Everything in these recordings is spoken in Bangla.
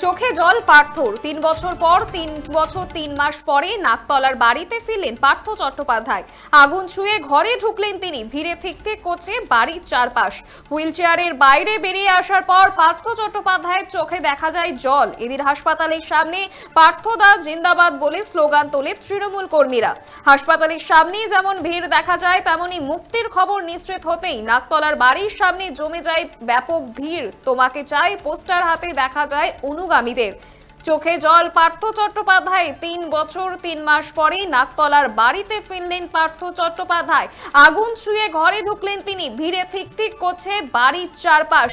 চোখে জল পার্থর 3 বছর পর 3 বছর 3 মাস পরে নাকতলার বাড়িতে ফিরলেন পার্থ চট্টোপাধ্যায়। আগুন ছুঁয়ে ঘরে ঢুকলেন তিনি। ভিড়ে ঠিক করছে বাড়ির চারপাশ। হুইল চেয়ারের বাইরে বেরিয়ে আসার পর পার্থ চট্টোপাধ্যায়ের চোখে দেখা যায় জল। এদিন হাসপাতালের সামনে পার্থ দা জিন্দাবাদ বলে স্লোগান তোলে তৃণমূল কর্মীরা। হাসপাতালের সামনে যেমন ভিড় দেখা যায়, তেমনি মুক্তির খবর নিশ্চিত হতেই নাকতলার বাড়ির সামনে জমে যায় ব্যাপক ভিড়। তোমাকে চাই পোস্টার হাতে দেখা যায় অনুগামীদের। চোখে জল পার্থ চট্টোপাধ্যায়। 3 বছর 3 মাস পরে নাকতলার বাড়িতে ফিরলেন পার্থ চট্টোপাধ্যায়। আগুন ছুঁয়ে ঘরে ঢুকলেন তিনি। ভিড়ে ঠিক করছে বাড়ির চারপাশ।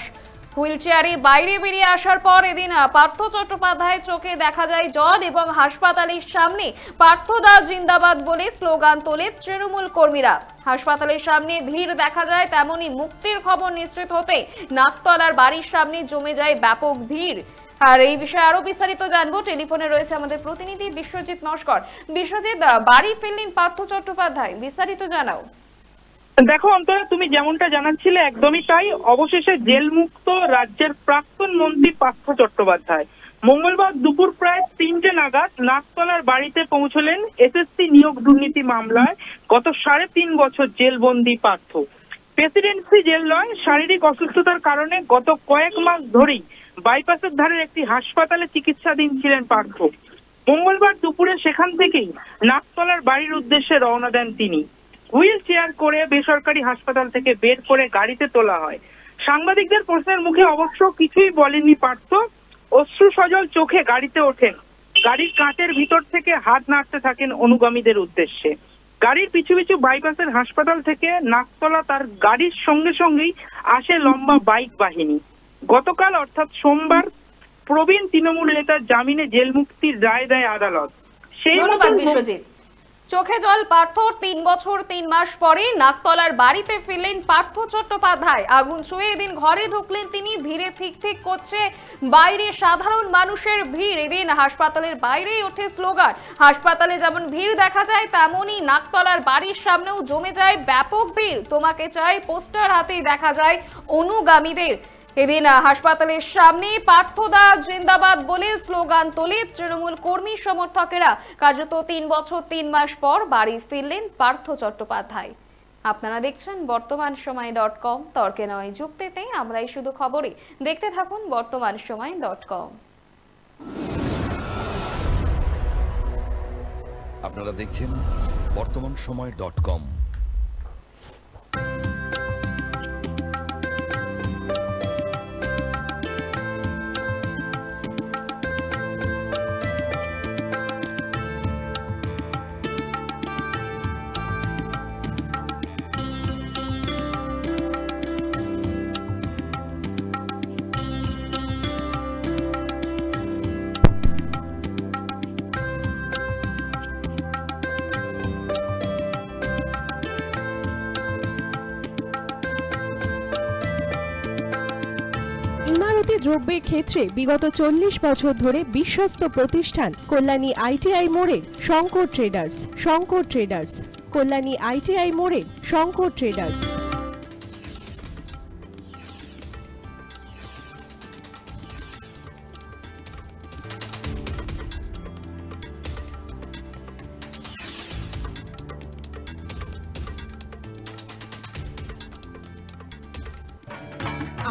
হুইল চেয়ারে বাইরে বেরিয়ে আসার পর এদিন পার্থ চট্টোপাধ্যায়ের চোখে দেখা যায় জল এবং হাসপাতালের সামনে পার্থ দা জিন্দাবাদ বলে স্লোগান তোলে তৃণমূল কর্মীরা। হাসপাতালের সামনে ভিড় দেখা যায়, তেমনি মুক্তির খবর নিশ্চিত হতে নাকতলার বাড়ির সামনে জমে যায় ব্যাপক ভিড়। আর এই বিষয়ে আরো বিস্তারিত জানবো। টেলিফোনে রয়েছে আমাদের প্রতিনিধি বিশ্বজিৎ নস্কর। বিশ্বজিৎ, বাড়ি ফিরলেন পার্থ চট্টোপাধ্যায়, বিস্তারিত জানাও। দেখো অন্তরা, তুমি যেমনটা জানাচ্ছিলে একদমই তাই। অবশেষে জেলমুক্ত রাজ্যের প্রাক্তন মন্ত্রী পার্থ চট্টোপাধ্যায় মঙ্গলবার দুপুর প্রায় 3টে নাগাদ নাকতলার বাড়িতে পৌঁছলেন। এসএসসি নিয়োগ দুর্নীতি মামলায় গত 3.5 বছর জেলবন্দি পার্থ। প্রেসিডেন্সি জেল নয়, শারীরিক অসুস্থতার কারণে গত কয়েক মাস ধরেই বাইপাসের ধারের একটি হাসপাতালে চিকিৎসাধীন ছিলেন পার্থ। মঙ্গলবার দুপুরে সেখান থেকেই নাকতলার বাড়ির উদ্দেশ্যে রওনা দেন তিনি। হুইল চেয়ার করে বেসরকারি হাসপাতাল থেকে বের করে গাড়িতে তোলা হয়। সাংবাদিকদের প্রশ্নের মুখে অবশ্য কিছুই বলেননি পার্থ। অশ্রু সজল চোখে গাড়িতে ওঠেন। গাড়ির কাঁচের ভিতর থেকে হাত নাড়তে থাকেন অনুগামীদের উদ্দেশ্যে। গাড়ির পিছু পিছু বাইপাসের হাসপাতাল থেকে নাকতলা তার গাড়ির সঙ্গে সঙ্গেই আসে লম্বা বাইক বাহিনী। গতকাল অর্থাৎ সোমবার প্রবীণ তৃণমূল নেতার জামিনে জেল মুক্তির রায় দেয় আদালত। ধন্যবাদ বিশ্বজিৎ। চোখে জল পার্থর 3 বছর 3 মাস পরে নাকতলার বাড়িতে ফিরলেন পার্থ চট্টোপাধ্যায়। আগুন ছুঁয়ে এদিন ঘরে ঢুকলেন তিনি। ভিড়ে ঠিক করছে বাইরে সাধারণ মানুষের ভিড়। এদিন হাসপাতালের বাইরেই ওঠে স্লোগান। হাসপাতালে যেমন ভিড় দেখা যায়, তেমনি নাকতলার বাড়ির সামনেও জমে যায় ব্যাপক ভিড়। তোমাকে চাই পোস্টার হাতেই দেখা যায় অনুগামীদের। এদিন হাসপাতালের সামনে পার্থ দা জিন্দাবাদ বলে স্লোগান তোলে তৃণমূল কর্মী সমর্থকেরা। কার্যত 3 বছর 3 মাস পর বাড়ি ফিরলেন পার্থ চট্টোপাধ্যায়। আপনারা দেখছেন বর্তমানসময়.com। তর্কে নয় যুক্তিতে আমরাই শুধু খবরে। দেখতে থাকুন বর্তমানসময়.com। আপনারা দেখছেন বর্তমানসময়.com। ইমারতি দ্রব্যের ক্ষেত্রে বিগত 40 বছর ধরে বিশ্বস্ত প্রতিষ্ঠান কল্যাণী আইটিআই মোড়ের শঙ্কর ট্রেডার্স। কল্যাণী আইটিআই মোড়ের শঙ্কর ট্রেডার্স।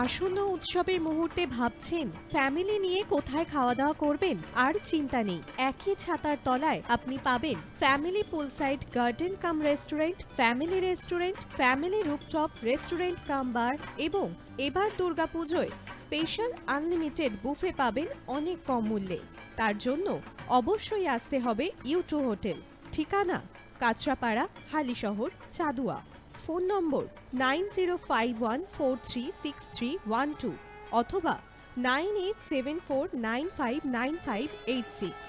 আসন্ন উৎসবের মুহূর্তে ভাবছেন ফ্যামিলি নিয়ে কোথায় খাওয়া দাওয়া করবেন? আর চিন্তা নেই, একই ছাতার তলায় আপনি পাবেন family poolside garden cum restaurant, family rooftop restaurant cum bar এবং এবার দুর্গাপুজোয় স্পেশাল আনলিমিটেড বুফে পাবেন অনেক কম মূল্যে। তার জন্য অবশ্যই আসতে হবে ইউ2 হোটেল। ঠিকানা কাঁচরাপাড়া, হালিশহর, চাদুয়া। ফোন নম্বর 9051436312 অথবা 9874959586।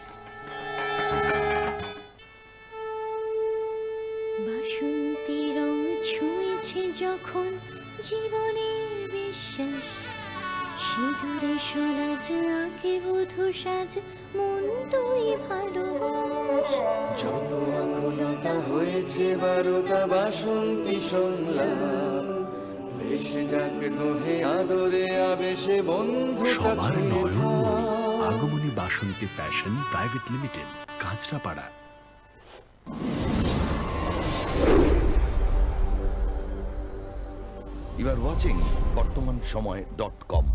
বাসন্তী রং ছুঁয়েছে যখন জীবনের বিশ্বাস, সিঁদুরে সরাজ আঁকে বধূ সাজ, মন তুই ভালোবাস। যত আকুলতা হয়েছে বারোটা বাসন্তী সংলাপ, ভেসে যাক দোহে আদরে আবেশে বন্ধু সবার নয়ন আগমন Basanti fashion private limited, Kanchrapara. You are watching বর্তমান সময়.com।